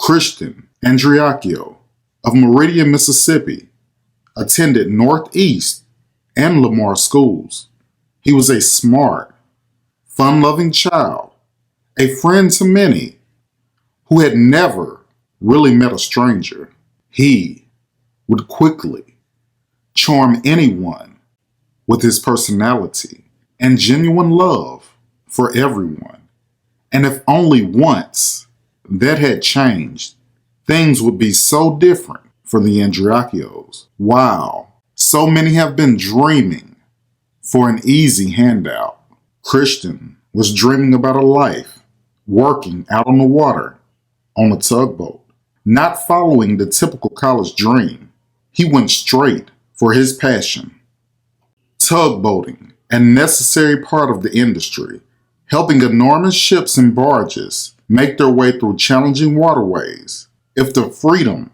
Christian Andreo of Meridian, Mississippi, attended Northeast and Lamar schools. He was a smart, fun-loving child, a friend to many, who had never really met a stranger. He would quickly charm anyone with his personality and genuine love for everyone. And if only once that had changed, things would be so different for the Andreacchios. Wow, so many have been dreaming for an easy handout. Christian was dreaming about a life working out on the water on a tugboat, not following the typical college dream. He went straight for his passion. Tugboating, a necessary part of the industry, helping enormous ships and barges make their way through challenging waterways. If the freedom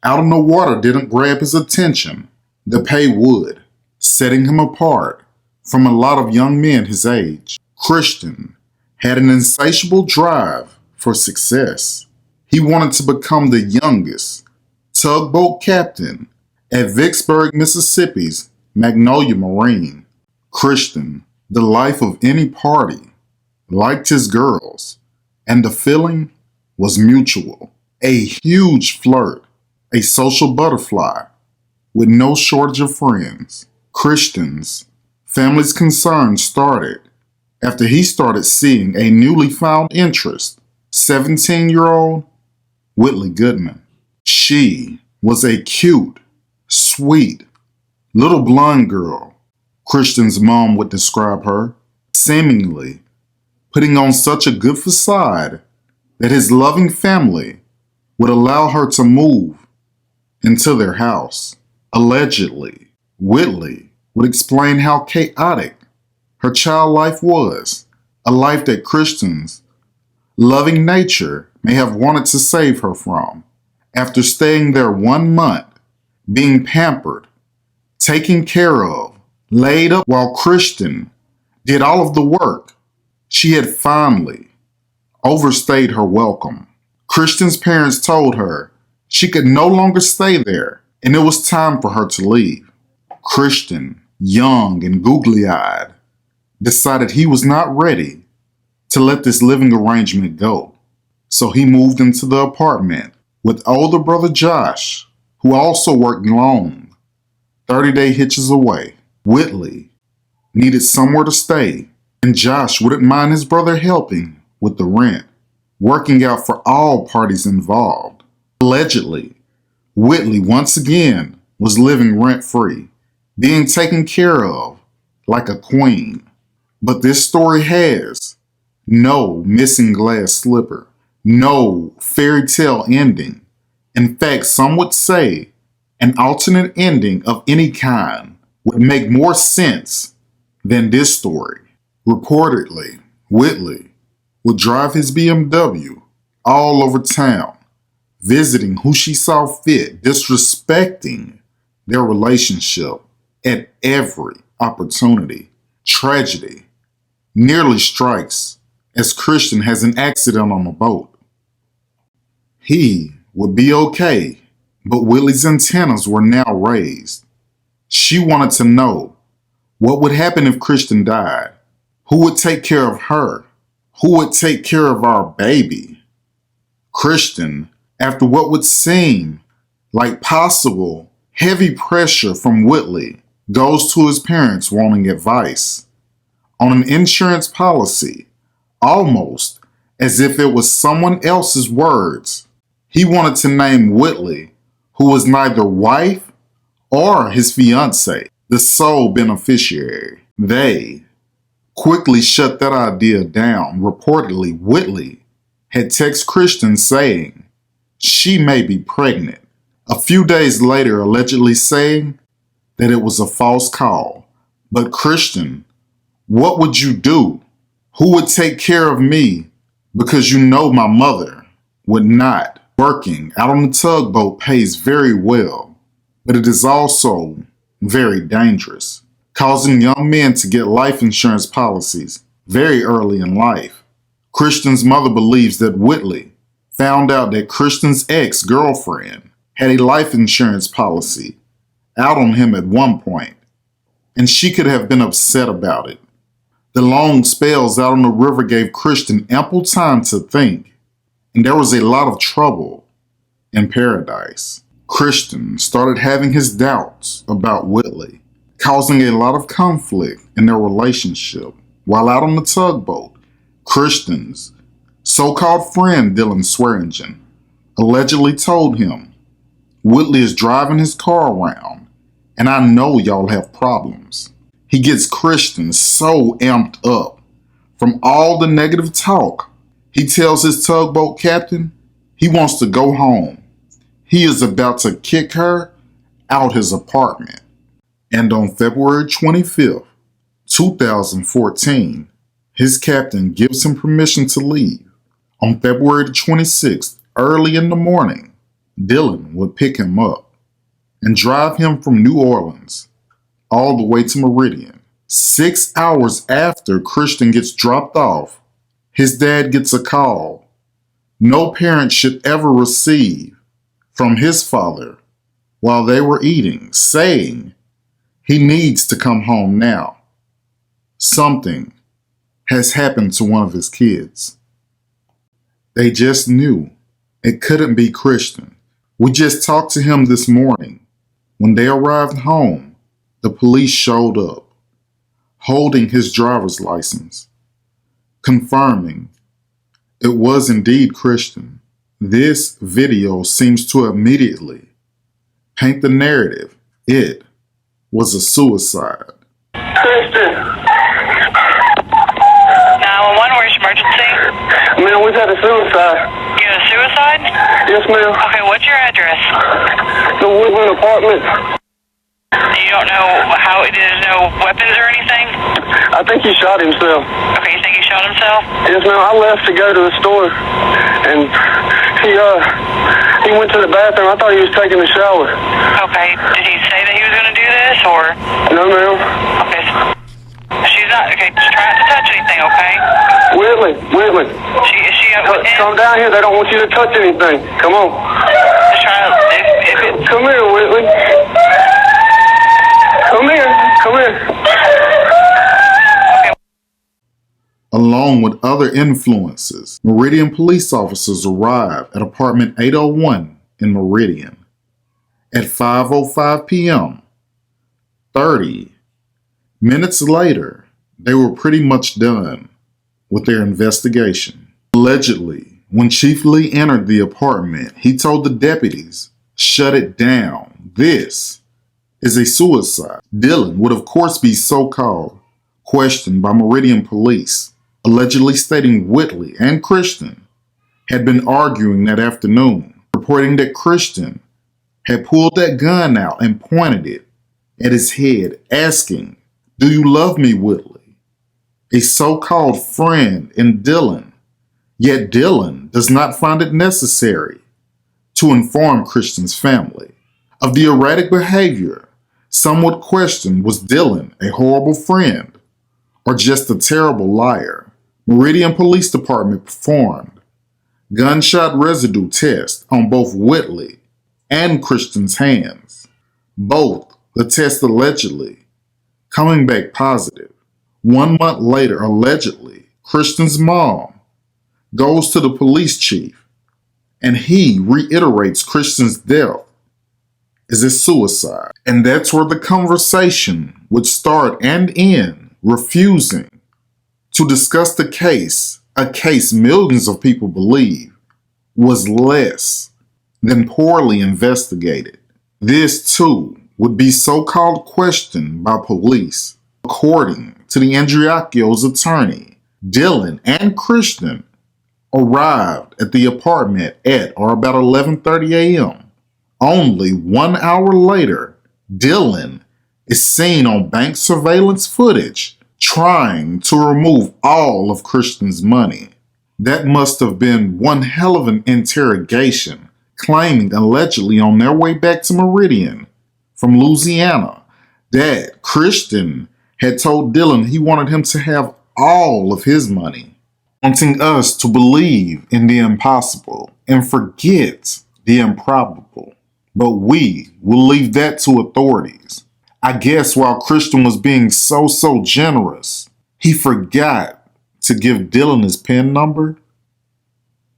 out on the water didn't grab his attention, the pay would, setting him apart from a lot of young men his age. Christian had an insatiable drive for success. He wanted to become the youngest tugboat captain at Vicksburg, Mississippi's Magnolia Marine. Christian, the life of any party, liked his girls, and the feeling was mutual. A huge flirt, a social butterfly, with no shortage of friends. Christian's family's concerns started after he started seeing a newly found interest, 17-year-old Whitley Goodman. She was a cute, sweet, little blonde girl, Christian's mom would describe her, seemingly putting on such a good facade that his loving family would allow her to move into their house. Allegedly, Whitley would explain how chaotic her child life was, a life that Christian's loving nature may have wanted to save her from. After staying there 1 month, being pampered, taken care of, laid up while Christian did all of the work, she had finally overstayed her welcome. Christian's parents told her she could no longer stay there, and it was time for her to leave. Christian, young and googly-eyed, decided he was not ready to let this living arrangement go. So he moved into the apartment with older brother Josh, who also worked long, 30-day hitches away. Whitley needed somewhere to stay, and Josh wouldn't mind his brother helping with the rent, working out for all parties involved. Allegedly, Whitley once again was living rent-free, being taken care of like a queen. But this story has no missing glass slipper, no fairy tale ending. In fact, some would say an alternate ending of any kind would make more sense than this story. Reportedly, Whitley would drive his BMW all over town, visiting who she saw fit, disrespecting their relationship at every opportunity. Tragedy nearly strikes as Christian has an accident on the boat. He would be okay, but Whitley's antennas were now raised. She wanted to know what would happen if Christian died. Who would take care of her? Who would take care of our baby? Christian, after what would seem like possible heavy pressure from Whitley, goes to his parents wanting advice on an insurance policy, almost as if it was someone else's words. He wanted to name Whitley, who was neither wife or his fiancée, the sole beneficiary. They quickly shut that idea down. Reportedly, Whitley had texted Christian saying she may be pregnant. A few days later, allegedly saying that it was a false call. But Christian, what would you do? Who would take care of me? Because you know my mother would not. Working out on the tugboat pays very well, but it is also very dangerous, causing young men to get life insurance policies very early in life. Christian's mother believes that Whitley found out that Christian's ex-girlfriend had a life insurance policy out on him at one point, and she could have been upset about it. The long spells out on the river gave Christian ample time to think, and there was a lot of trouble in paradise. Christian started having his doubts about Whitley, causing a lot of conflict in their relationship. While out on the tugboat, Christian's so-called friend Dylan Swearingen allegedly told him, "Whitley is driving his car around, and I know y'all have problems." He gets Christian so amped up from all the negative talk. He tells his tugboat captain he wants to go home. He is about to kick her out his apartment. And on February 25th, 2014, his captain gives him permission to leave. On February 26th, early in the morning, Dylan would pick him up and drive him from New Orleans all the way to Meridian. 6 hours after Christian gets dropped off, his dad gets a call no parent should ever receive from his father while they were eating, saying he needs to come home now. Something has happened to one of his kids. They just knew it couldn't be Christian. We just talked to him this morning. When they arrived home, the police showed up, holding his driver's license, confirming it was indeed Christian. This video seems to immediately paint the narrative. It was a suicide. Christian. 911, where's your emergency? Ma'am, we've had a suicide. You had a suicide? Yes, ma'am. Okay, what's your address? The Woodland apartment. You don't know how, there's no weapons or anything? I think he shot himself. Okay, you think he shot himself? Yes, ma'am. I left to go to the store, and he went to the bathroom. I thought he was taking a shower. Okay, did he say that he was going to do this, or? No, ma'am. Okay, she's not, okay, just try not to touch anything, okay? Whitley. Is she up with him? Come down here. They don't want you to touch anything. Come on. Just try to, if it's... Come here, Whitley. Come here. Along with other influences, Meridian police officers arrive at apartment 801 in Meridian at 5:05 p.m. 30 minutes later, they were pretty much done with their investigation. Allegedly, when Chief Lee entered the apartment, he told the deputies, "Shut it down. This is a suicide." Dylan would of course be so-called questioned by Meridian police, allegedly stating Whitley and Christian had been arguing that afternoon, reporting that Christian had pulled that gun out and pointed it at his head, asking, "Do you love me, Whitley?" A so-called friend in Dylan, yet Dylan does not find it necessary to inform Christian's family of the erratic behavior. Some would question, was Dylan a horrible friend or just a terrible liar? Meridian Police Department performed gunshot residue tests on both Whitley and Christian's hands. Both the tests allegedly coming back positive. 1 month later, allegedly, Christian's mom goes to the police chief and he reiterates Christian's death is a suicide. And that's where the conversation would start and end, refusing to discuss the case, a case millions of people believe was less than poorly investigated. This too would be so-called questioned by police. According to the Andreacchio's attorney, Dylan and Christian arrived at the apartment at or about 11:30 a.m. Only 1 hour later, Dylan is seen on bank surveillance footage trying to remove all of Christian's money. That must have been one hell of an interrogation, claiming allegedly on their way back to Meridian from Louisiana that Christian had told Dylan he wanted him to have all of his money, wanting us to believe in the impossible and forget the improbable. But we will leave that to authorities. I guess while Christian was being so generous, he forgot to give Dylan his PIN number.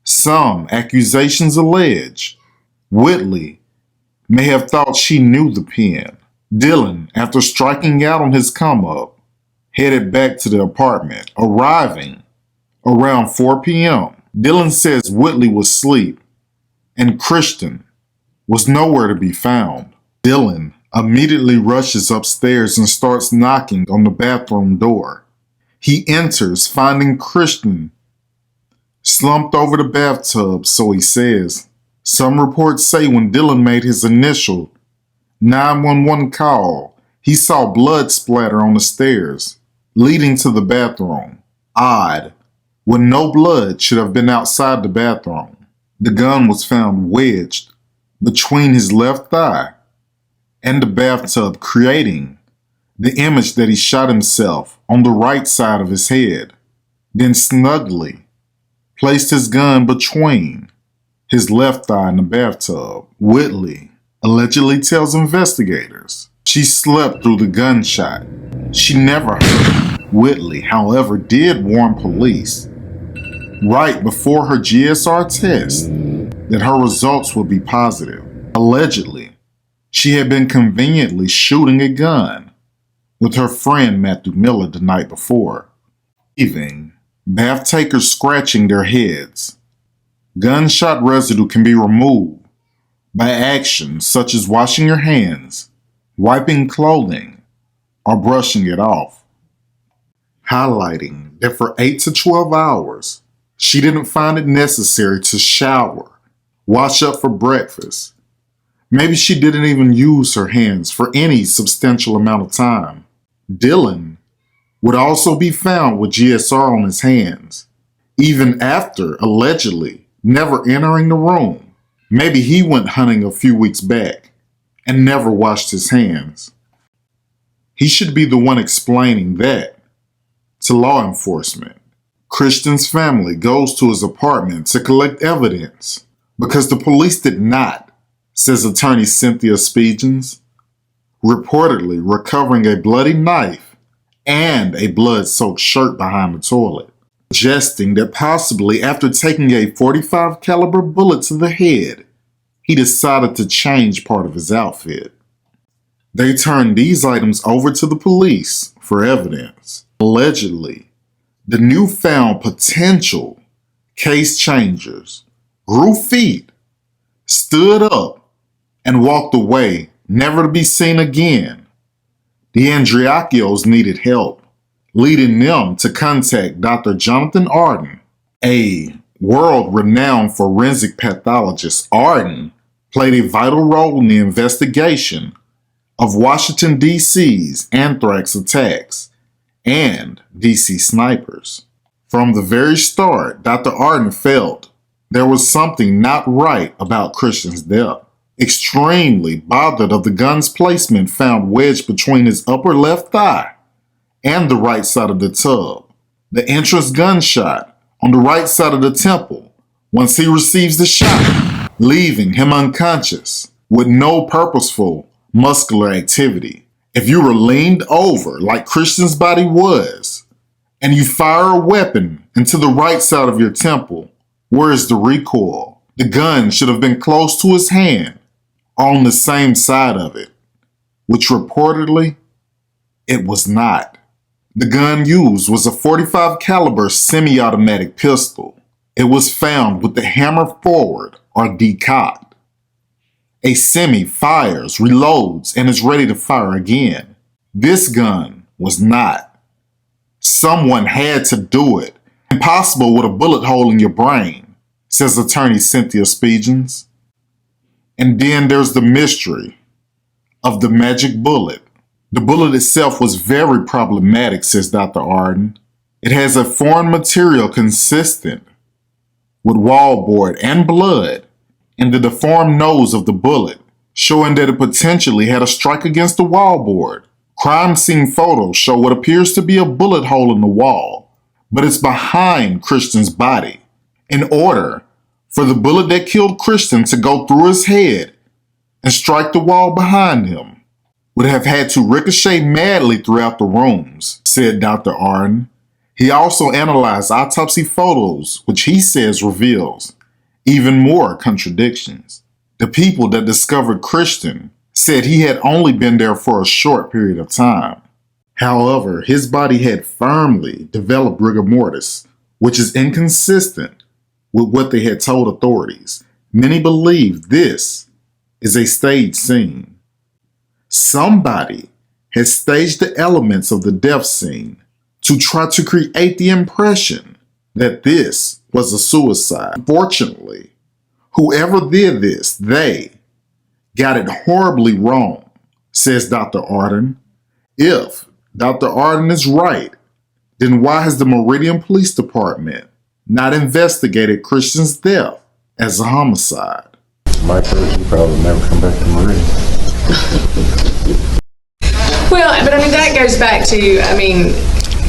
Some accusations allege Whitley may have thought she knew the PIN. Dylan, after striking out on his come up, headed back to the apartment, arriving around 4 p.m. Dylan says Whitley was asleep and Christian was nowhere to be found. Dylan immediately rushes upstairs and starts knocking on the bathroom door. He enters, finding Christian slumped over the bathtub, so he says. Some reports say when Dylan made his initial 911 call, he saw blood splatter on the stairs leading to the bathroom. Odd, when no blood should have been outside the bathroom. The gun was found wedged between his left thigh and the bathtub, creating the image that he shot himself on the right side of his head, then snugly placed his gun between his left thigh and the bathtub. Whitley allegedly tells investigators she slept through the gunshot. She never heard. Whitley, however, did warn police right before her GSR test that her results would be positive. Allegedly, she had been conveniently shooting a gun with her friend Matthew Miller the night before, leaving bath takers scratching their heads. Gunshot residue can be removed by actions such as washing your hands, wiping clothing, or brushing it off. Highlighting that for 8 to 12 hours, she didn't find it necessary to shower, wash up for breakfast. Maybe she didn't even use her hands for any substantial amount of time. Dylan would also be found with GSR on his hands, even after allegedly never entering the room. Maybe he went hunting a few weeks back and never washed his hands. He should be the one explaining that to law enforcement. Christian's family goes to his apartment to collect evidence because the police did not, says attorney Cynthia Spegens, reportedly recovering a bloody knife and a blood-soaked shirt behind the toilet, suggesting that possibly after taking a .45 caliber bullet to the head, he decided to change part of his outfit. They turned these items over to the police for evidence. Allegedly, the newfound potential case changers grew feet, stood up, and walked away, never to be seen again. The Andreacchios needed help, leading them to contact Dr. Jonathan Arden, a world-renowned forensic pathologist. Arden played a vital role in the investigation of Washington, D.C.'s anthrax attacks and D.C. snipers. From the very start, Dr. Arden felt there was something not right about Christian's death. Extremely bothered of the gun's placement found wedged between his upper left thigh and the right side of the tub, the entrance gunshot on the right side of the temple once he receives the shot, leaving him unconscious with no purposeful muscular activity. If you were leaned over like Christian's body was, and you fire a weapon into the right side of your temple, where is the recoil? The gun should have been close to his hand, on the same side of it, which reportedly it was not. The gun used was a .45 caliber semi-automatic pistol. It was found with the hammer forward or decocked. A semi fires, reloads, and is ready to fire again. This gun was not. Someone had to do it. Impossible with a bullet hole in your brain, says attorney Cynthia Spegens. And then there's the mystery of the magic bullet. The bullet itself was very problematic, says Dr. Arden. It has a foreign material consistent with wallboard and blood in the deformed nose of the bullet, showing that it potentially had a strike against the wallboard. Crime scene photos show what appears to be a bullet hole in the wall, but it's behind Christian's body in order For the bullet that killed Christian to go through his head and strike the wall behind him would have had to ricochet madly throughout the rooms, said Dr. Arden. He also analyzed autopsy photos, which he says reveals even more contradictions. The people that discovered Christian said he had only been there for a short period of time. However, his body had firmly developed rigor mortis, which is inconsistent with what they had told authorities. Many believe this is a staged scene. Somebody had staged the elements of the death scene to try to create the impression that this was a suicide. Unfortunately, whoever did this, they got it horribly wrong, says Dr. Arden. If Dr. Arden is right, then why has the Meridian Police Department not investigated Christian's death as a homicide? My person probably never come back to Meridian. Well, but I mean, that goes back to, I mean,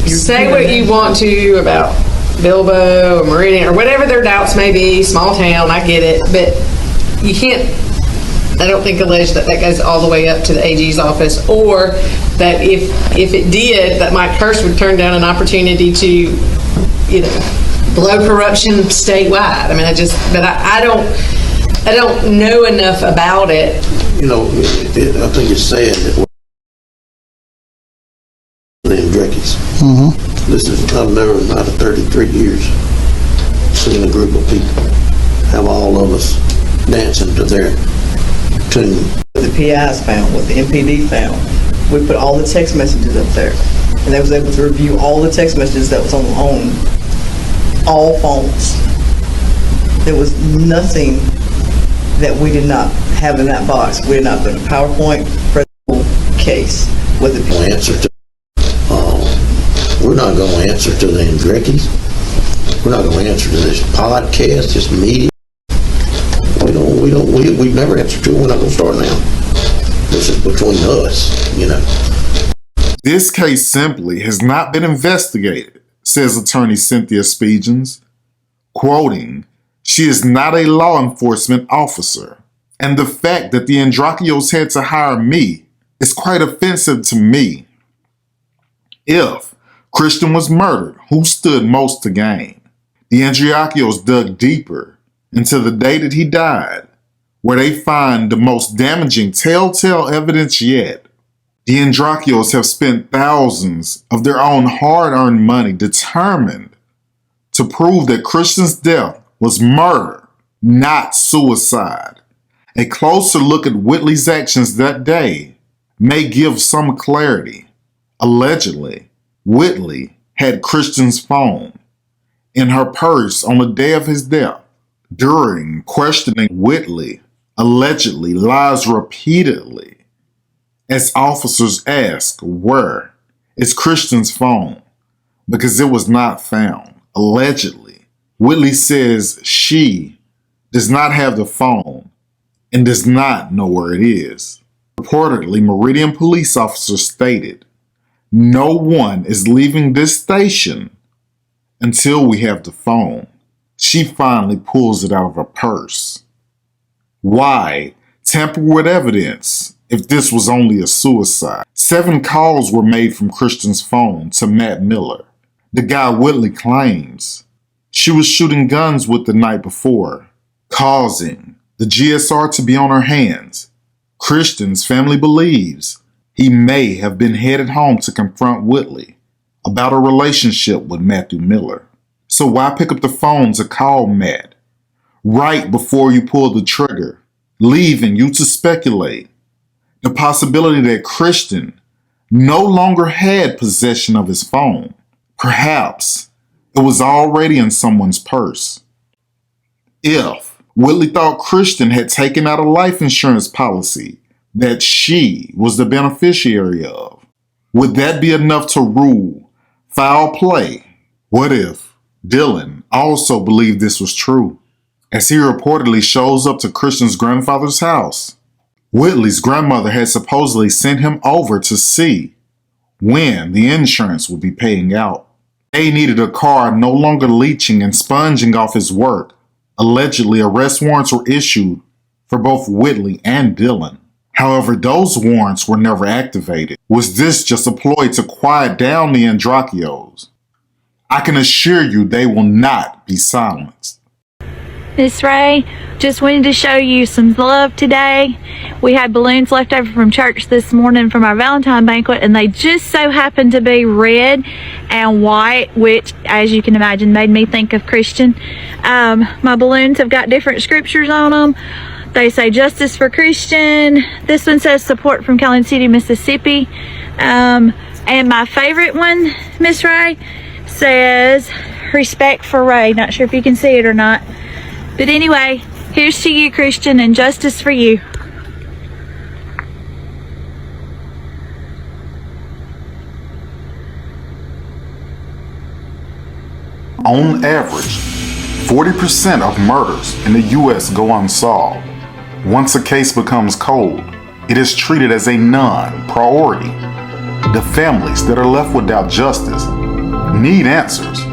say what you want to about Bilbo or Meridian or whatever their doubts may be, small town, I get it, but you can't, I don't think, allege that that goes all the way up to the AG's office, or that if it did, that Mike Hurst would turn down an opportunity to, you know, blow corruption statewide. I mean, I don't know enough about it. You know, I think it's sad that we're in Andreacchio. This is, I've never, out of 33 years, seen a group of people have all of us dancing to their tune. The PIs found, what the MPD found, we put all the text messages up there, and they was able to review all the text messages that was on all phones. There was nothing that we did not have in that box. We did not put a PowerPoint case with the Answer to, we're not going to answer to the Andreacchios. We're not going to answer to this podcast, this media. We've never answered to it. We're not going to start now. This is between us, you know. This case simply has not been investigated, says attorney Cynthia Spegens. Quoting, "She is not a law enforcement officer, and the fact that the Andreacchios had to hire me is quite offensive to me. If Christian was murdered, who stood most to gain? The Andreacchios dug deeper into the day that he died, where they find the most damaging telltale evidence yet. The Andreacchios have spent thousands of their own hard-earned money determined to prove that Christian's death was murder, not suicide. A closer look at Whitley's actions that day may give some clarity. Allegedly, Whitley had Christian's phone in her purse on the day of his death. During questioning, Whitley allegedly lies repeatedly as officers ask, where is Christian's phone? Because it was not found. Allegedly, Whitley says she does not have the phone and does not know where it is. Reportedly, Meridian police officers stated, "No one is leaving this station until we have the phone." She finally pulls it out of her purse. Why tamper with evidence if this was only a suicide? 7 calls were made from Christian's phone to Matt Miller, the guy Whitley claims she was shooting guns with the night before, causing the GSR to be on her hands. Christian's family believes he may have been headed home to confront Whitley about a relationship with Matthew Miller. So why pick up the phone to call Matt right before you pull the trigger, leaving you to speculate the possibility that Christian no longer had possession of his phone? Perhaps it was already in someone's purse. If Whitley thought Christian had taken out a life insurance policy that she was the beneficiary of, would that be enough to rule foul play? What if Dylan also believed this was true, as he reportedly shows up to Christian's grandfather's house? Whitley's grandmother had supposedly sent him over to see when the insurance would be paying out. They needed a car no longer leeching and sponging off his work Allegedly, arrest warrants were issued for both Whitley and Dillon. However, those warrants were never activated. Was this just a ploy to quiet down the Andreacchios? I can assure you they will not be silenced. Miss Ray, just wanted to show you some love today. We had balloons left over from church this morning from our Valentine banquet, and they just so happened to be red and white, which, as you can imagine, made me think of Christian. My balloons have got different scriptures on them. They say justice for Christian. This one says support from Calumet City, Mississippi. And my favorite one, Miss Ray, says respect for Ray. Not sure if you can see it or not. But anyway, here's to you, Christian, and justice for you. On average, 40% of murders in the U.S. go unsolved. Once a case becomes cold, it is treated as a non-priority. The families that are left without justice need answers.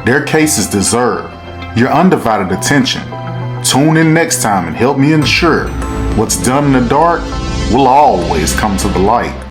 Their cases deserve your undivided attention. Tune in next time and help me ensure what's done in the dark will always come to the light.